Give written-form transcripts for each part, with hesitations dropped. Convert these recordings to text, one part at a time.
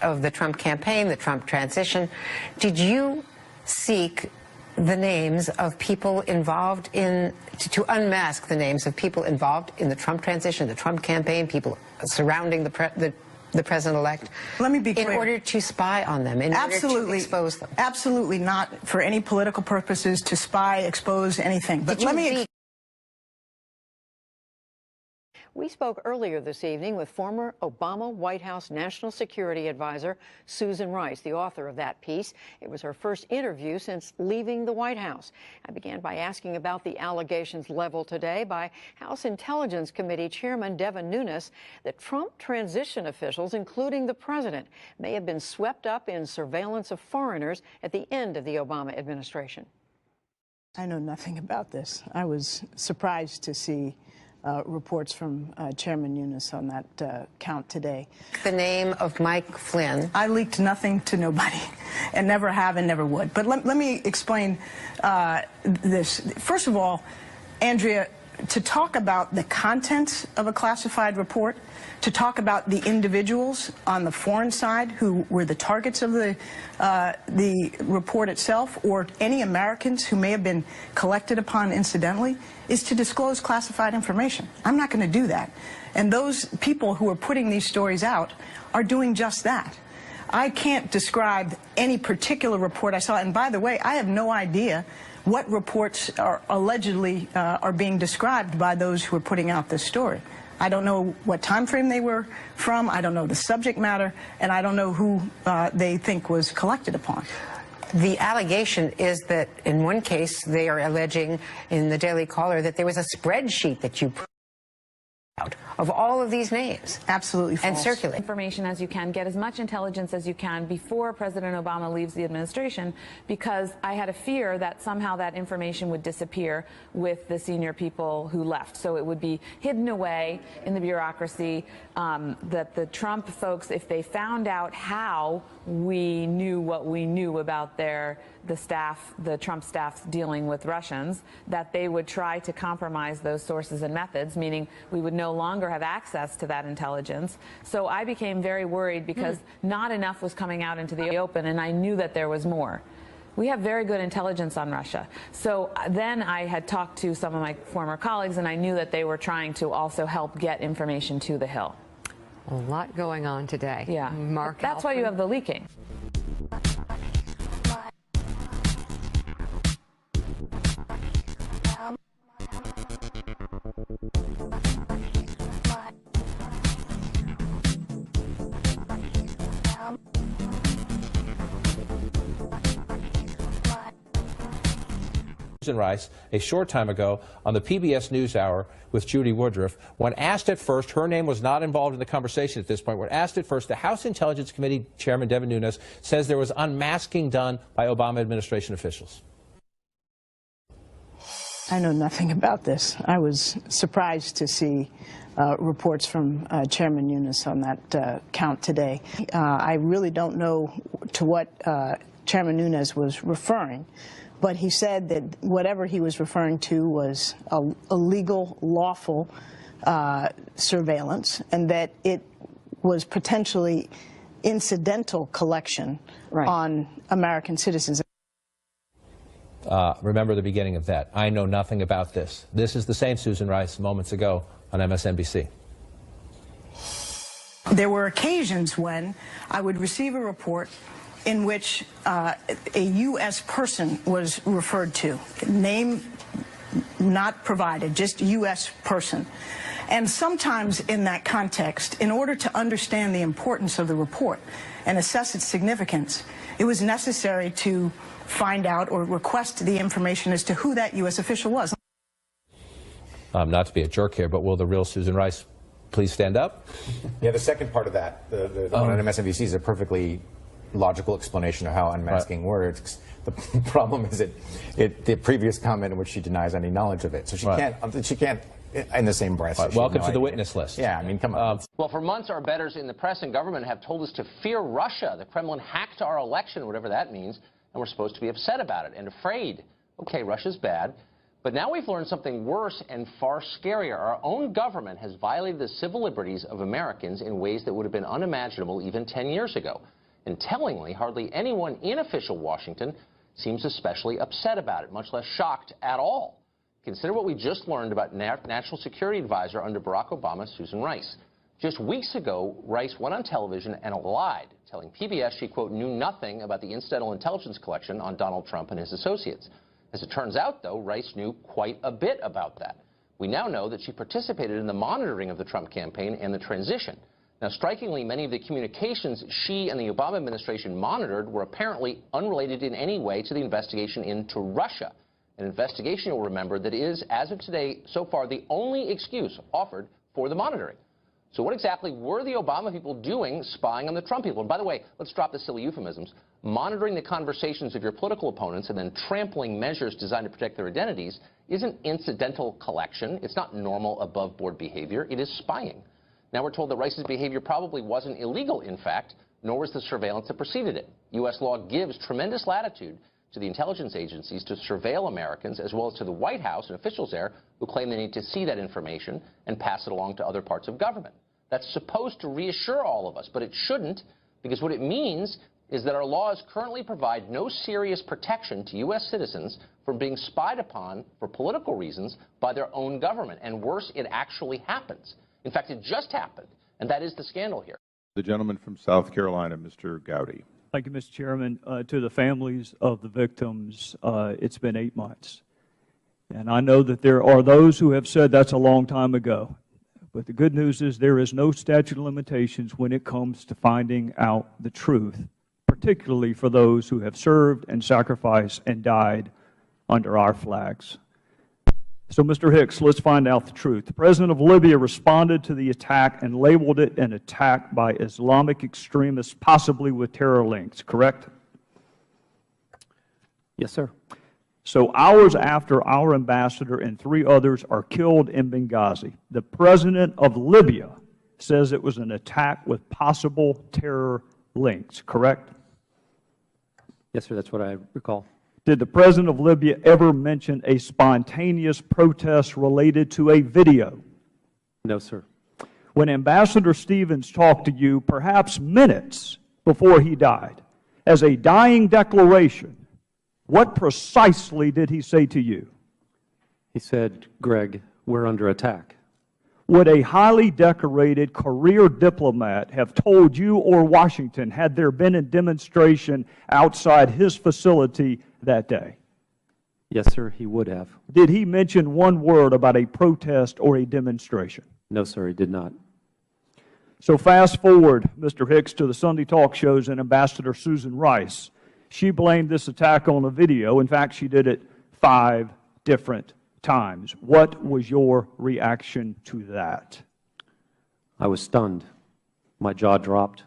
of the Trump campaign, the Trump transition. Did you seek the names of people involved in, to unmask the names of people involved in the Trump transition, the Trump campaign, people surrounding the president-elect? Let me be clear. In order to spy on them, in order to expose them? Absolutely not for any political purposes, to spy, expose, anything. But let me... We spoke earlier this evening with former Obama White House National Security Advisor Susan Rice, the author of that piece. It was her first interview since leaving the White House. I began by asking about the allegations leveled today by House Intelligence Committee Chairman Devin Nunes that Trump transition officials, including the president, may have been swept up in surveillance of foreigners at the end of the Obama administration. I know nothing about this. I was surprised to see reports from Chairman Nunes on that count today. The name of Mike Flynn. I leaked nothing to nobody, and never have and never would. But let me explain this. First of all, Andrea, to talk about the contents of a classified report, to talk about the individuals on the foreign side who were the targets of the report itself, or any Americans who may have been collected upon incidentally, is to disclose classified information. I'm not going to do that. And those people who are putting these stories out are doing just that. I can't describe any particular report I saw. And by the way, I have no idea what reports are allegedly are being described by those who are putting out this story. I don't know what time frame they were from, I don't know the subject matter, and I don't know who they think was collected upon. The allegation is that in one case they are alleging in the Daily Caller that there was a spreadsheet that you put out of all of these names. Absolutely false. And circulate information as you can, get as much intelligence as you can before President Obama leaves the administration, because I had a fear that somehow that information would disappear with the senior people who left. So it would be hidden away in the bureaucracy, that the Trump folks, if they found out how we knew what we knew about the Trump staff's dealing with Russians, that they would try to compromise those sources and methods, meaning we would no longer have access to that intelligence. So I became very worried because not enough was coming out into the open, and I knew that there was more. We have very good intelligence on Russia. So then I had talked to some of my former colleagues, and I knew that they were trying to also help get information to the Hill. A lot going on today. Yeah. Mark That's why you have the leaking. Susan Rice a short time ago on the PBS NewsHour with Judy Woodruff. When asked at first, her name was not involved in the conversation at this point. When asked at first, the House Intelligence Committee Chairman Devin Nunes says there was unmasking done by Obama administration officials. I know nothing about this. I was surprised to see reports from Chairman Nunes on that count today. I really don't know to what Chairman Nunes was referring, but he said that whatever he was referring to was a legal, lawful surveillance, and that it was potentially incidental collection on American citizens. Remember the beginning of that. I know nothing about this. This is the same Susan Rice moments ago on MSNBC. There were occasions when I would receive a report in which a U.S. person was referred to, name not provided, just U.S. person. And sometimes in that context, in order to understand the importance of the report and assess its significance, it was necessary to find out or request the information as to who that U.S. official was. Not to be a jerk here, but will the real Susan Rice please stand up? Yeah, the second part of that, the one on MSNBC, is a perfectly logical explanation of how unmasking works. The problem is the previous comment in which she denies any knowledge of it. So she can't in the same breath. Welcome to the witness list. Yeah, I mean, come on. Well, for months, our bettors in the press and government have told us to fear Russia. The Kremlin hacked our election, whatever that means, and we're supposed to be upset about it and afraid. Okay, Russia's bad. But now we've learned something worse and far scarier. Our own government has violated the civil liberties of Americans in ways that would have been unimaginable even 10 years ago. And tellingly, hardly anyone in official Washington seems especially upset about it, much less shocked at all. Consider what we just learned about National Security Advisor under Barack Obama, Susan Rice. Just weeks ago, Rice went on television and lied, telling PBS she, quote, knew nothing about the incidental intelligence collection on Donald Trump and his associates. As it turns out, though, Rice knew quite a bit about that. We now know that she participated in the monitoring of the Trump campaign and the transition. Now, strikingly, many of the communications she and the Obama administration monitored were apparently unrelated in any way to the investigation into Russia, an investigation, you'll remember, that is, as of today, so far, the only excuse offered for the monitoring. So what exactly were the Obama people doing spying on the Trump people? And by the way, let's drop the silly euphemisms. Monitoring the conversations of your political opponents and then trampling measures designed to protect their identities isn't incidental collection. It's not normal above-board behavior. It is spying. Now we're told that Rice's behavior probably wasn't illegal, in fact, nor was the surveillance that preceded it. U.S. law gives tremendous latitude to the intelligence agencies to surveil Americans, as well as to the White House and officials there who claim they need to see that information and pass it along to other parts of government. That's supposed to reassure all of us, but it shouldn't, because what it means is that our laws currently provide no serious protection to U.S. citizens from being spied upon for political reasons by their own government. And worse, it actually happens. In fact, it just happened, and that is the scandal here. The gentleman from South Carolina, Mr. Gowdy. Thank you, Mr. Chairman. To the families of the victims, it's been 8 months. And I know that there are those who have said that's a long time ago. But the good news is there is no statute of limitations when it comes to finding out the truth, particularly for those who have served and sacrificed and died under our flags. So, Mr. Hicks, let's find out the truth. The President of Libya responded to the attack and labeled it an attack by Islamic extremists, possibly with terror links, correct? Yes, sir. So hours after our ambassador and 3 others are killed in Benghazi, the President of Libya says it was an attack with possible terror links, correct? Yes, sir, that's what I recall. Did the President of Libya ever mention a spontaneous protest related to a video? No, sir. When Ambassador Stevens talked to you, perhaps minutes before he died, as a dying declaration, what precisely did he say to you? He said, Greg, we're under attack. Would a highly decorated career diplomat have told you or Washington had there been a demonstration outside his facility that day? Yes, sir, he would have. Did he mention one word about a protest or a demonstration? No, sir, he did not. So fast forward, Mr. Hicks, to the Sunday talk shows and Ambassador Susan Rice. She blamed this attack on a video. In fact, she did it 5 different times. What was your reaction to that? I was stunned. My jaw dropped,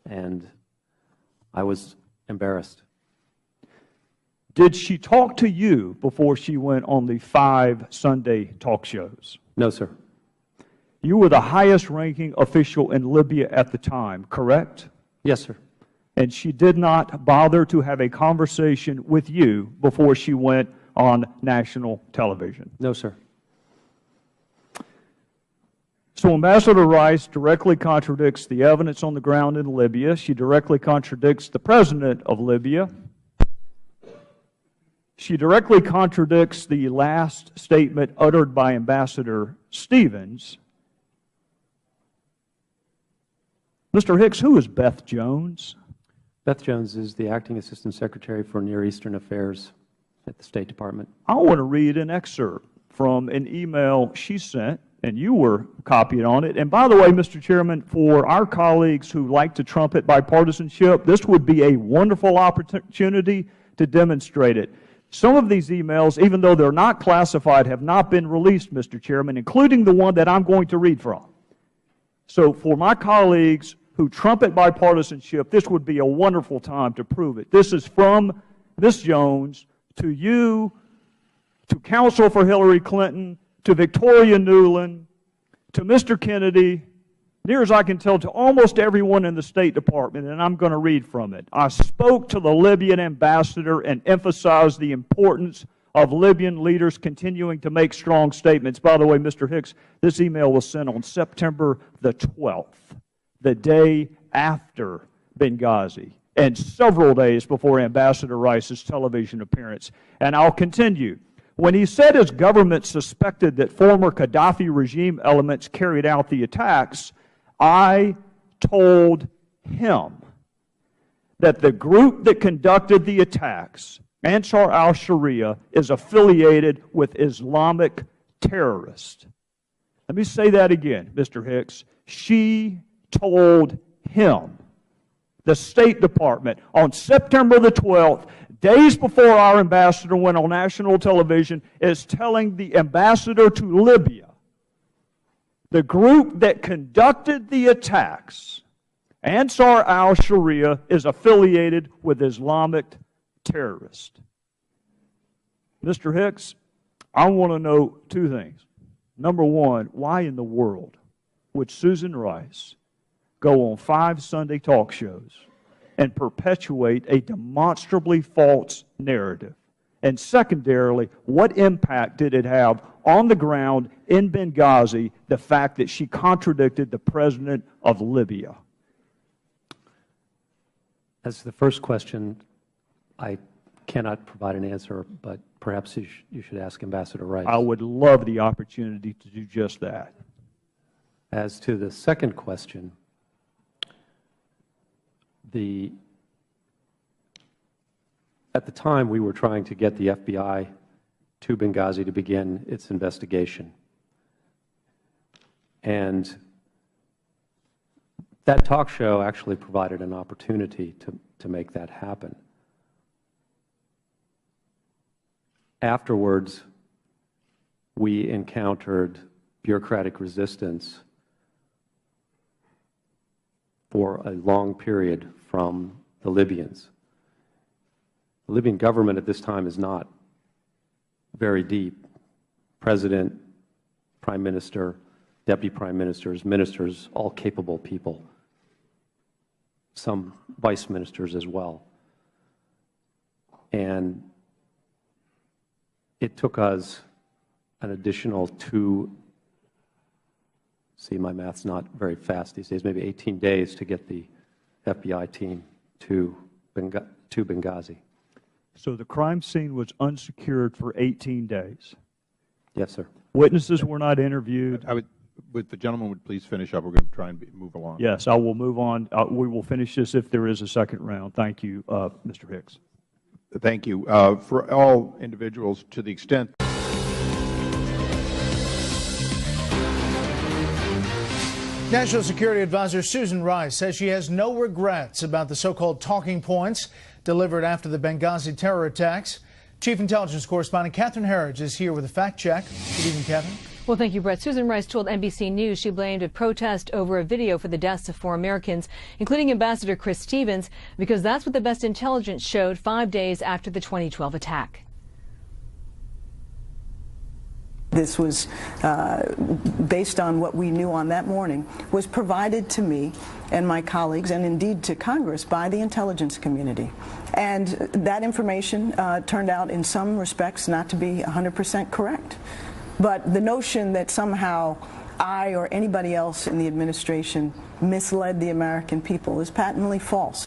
and I was embarrassed. Did she talk to you before she went on the 5 Sunday talk shows? No, sir. You were the highest-ranking official in Libya at the time, correct? Yes, sir. And she did not bother to have a conversation with you before she went on national television? No, sir. So Ambassador Rice directly contradicts the evidence on the ground in Libya. She directly contradicts the President of Libya. She directly contradicts the last statement uttered by Ambassador Stevens. Mr. Hicks, who is Beth Jones? Beth Jones is the Acting Assistant Secretary for Near Eastern Affairs at the State Department. I want to read an excerpt from an email she sent, and you were copied on it. And by the way, Mr. Chairman, for our colleagues who like to trumpet bipartisanship, this would be a wonderful opportunity to demonstrate it. Some of these emails, even though they're not classified, have not been released, Mr. Chairman, including the one that I'm going to read from. So for my colleagues who trumpet bipartisanship, this would be a wonderful time to prove it. This is from Ms. Jones to you, to counsel for Hillary Clinton, to Victoria Nuland, to Mr. Kennedy, near as I can tell, to almost everyone in the State Department, and I'm going to read from it. I spoke to the Libyan ambassador and emphasized the importance of Libyan leaders continuing to make strong statements. By the way, Mr. Hicks, this email was sent on September the 12th, the day after Benghazi, and several days before Ambassador Rice's television appearance. And I'll continue. When he said his government suspected that former Gaddafi regime elements carried out the attacks, I told him that the group that conducted the attacks, Ansar al-Sharia, is affiliated with Islamic terrorists. Let me say that again, Mr. Hicks. She told him, the State Department, on September the 12th, days before our ambassador went on national television, is telling the ambassador to Libya, the group that conducted the attacks, Ansar al-Sharia, is affiliated with Islamic terrorists. Mr. Hicks, I want to know two things. Number one, why in the world would Susan Rice go on 5 Sunday talk shows and perpetuate a demonstrably false narrative? And secondarily, what impact did it have on the ground in Benghazi, the fact that she contradicted the president of Libya? As to the first question, I cannot provide an answer, but perhaps you should ask Ambassador Rice. I would love the opportunity to do just that. As to the second question, at the time we were trying to get the FBI to Benghazi to begin its investigation. And that talk show actually provided an opportunity to make that happen. Afterwards, we encountered bureaucratic resistance for a long period from the Libyans. The Libyan government at this time is not very deep. President, Prime Minister, Deputy Prime Ministers, ministers, all capable people, some vice ministers as well. And it took us an additional my math's not very fast these days, maybe 18 days to get the FBI team to Benghazi. So the crime scene was unsecured for 18 days? Yes, sir. Witnesses were not interviewed? Would the gentleman would please finish up? We're going to try and move along. Yes, I will move on. We will finish this if there is a second round. Thank you, Mr. Hicks. Thank you. For all individuals, to the extent National Security Advisor Susan Rice says she has no regrets about the so-called talking points delivered after the Benghazi terror attacks. Chief Intelligence Correspondent Catherine Herridge is here with a fact check. Good evening, Catherine. Well, thank you, Brett. Susan Rice told NBC News she blamed a protest over a video for the deaths of 4 Americans, including Ambassador Chris Stevens, because that's what the best intelligence showed 5 days after the 2012 attack. This was based on what we knew on that morning, was provided to me and my colleagues, and indeed to Congress, by the intelligence community. And that information turned out in some respects not to be 100% correct. But the notion that somehow I or anybody else in the administration misled the American people is patently false.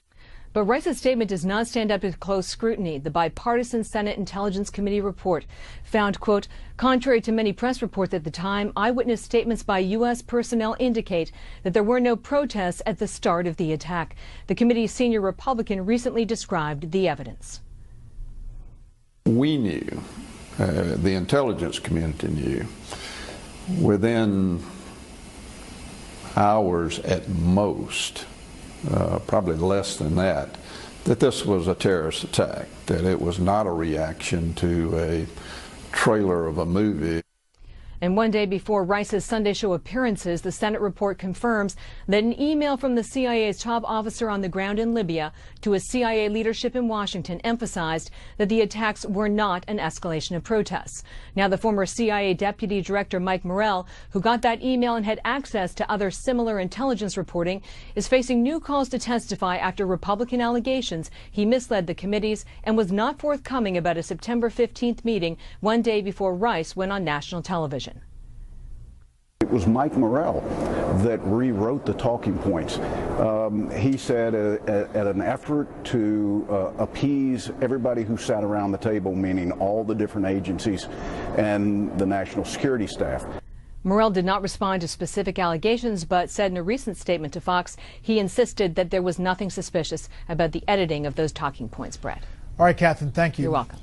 But Rice's statement does not stand up to close scrutiny. The bipartisan Senate Intelligence Committee report found, quote, contrary to many press reports at the time, eyewitness statements by U.S. personnel indicate that there were no protests at the start of the attack. The committee's senior Republican recently described the evidence. We knew, the intelligence community knew, within hours at most, probably less than that, that this was a terrorist attack, that it was not a reaction to a trailer of a movie. And one day before Rice's Sunday show appearances, the Senate report confirms that an email from the CIA's top officer on the ground in Libya to a CIA leadership in Washington emphasized that the attacks were not an escalation of protests. Now, the former CIA Deputy Director Mike Morell, who got that email and had access to other similar intelligence reporting, is facing new calls to testify after Republican allegations he misled the committees and was not forthcoming about a September 15th meeting one day before Rice went on national television. It was Mike Morell that rewrote the talking points. He said at an effort to appease everybody who sat around the table, meaning all the different agencies and the national security staff. Morell did not respond to specific allegations, but said in a recent statement to Fox he insisted that there was nothing suspicious about the editing of those talking points, Brett. All right, Catherine, thank you. You're welcome.